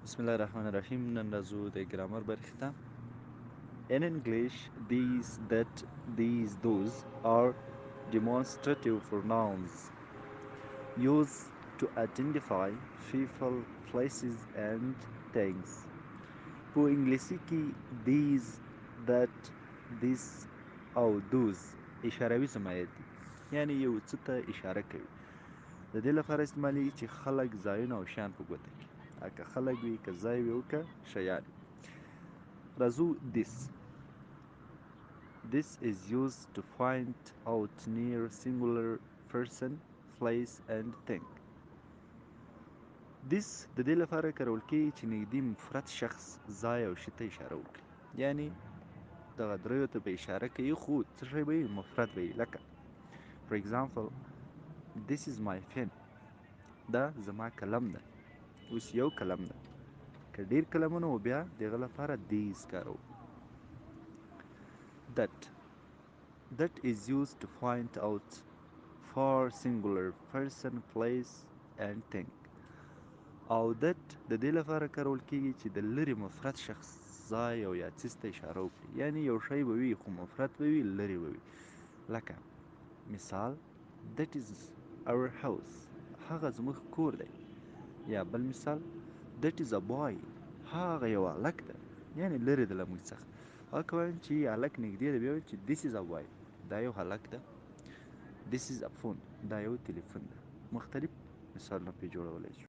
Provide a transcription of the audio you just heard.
بسم الله الرحمن الرحیم. نن راځو د ګرامر برخې ته. In English, these, that, these, those are demonstrative pronouns used to identify people, places and things. په انګلیسي کې these, that, this او those اشاروي ضمایر دي، یعنی یو څه ته اشاره کوي. د دې لپاره استعمالیږي چې خلک، ځایونه او شیان په ګوته کړي. که خلک وي، که ځای وي او که شیان وي. راځو this. This is used to point out near singular person, place and thing. this د دې لپاره کارول کېږي چې نږدې مفرد شخص، ځای او شي ته اشاره وکړي. یعنی دغه دریو ته به اشاره کوي، خو څه شی به وي؟ مفرد به وي. لکه for example, this is my pen. دا زما قلم ده. اوس یو قلم ده. که ډیر قلمونه و بیا دغه لپاره these کاروو. that is used to point out for singular person, place and thing. او that د دې لپاره کارول کېږي چې د لرې مفرد شخص، ځای او یا څیز ته اشاره وکړي. یعنی یو شی به وي خو مفرد به وي، لرې به وي. لکه مثال that is our house. هغه زموږ کور دی. یا بل مثال that is a boy. هغه یو هلک ده، یعنی لرې ده له موږ څخه. هغه که وایم چې هلک نږدې ده، بیا وایم چې this is a boy. دا یو هلک ده. this is a phone. دا یو تلیفون ده. مختلف مثالونه پرې جوړولی شو.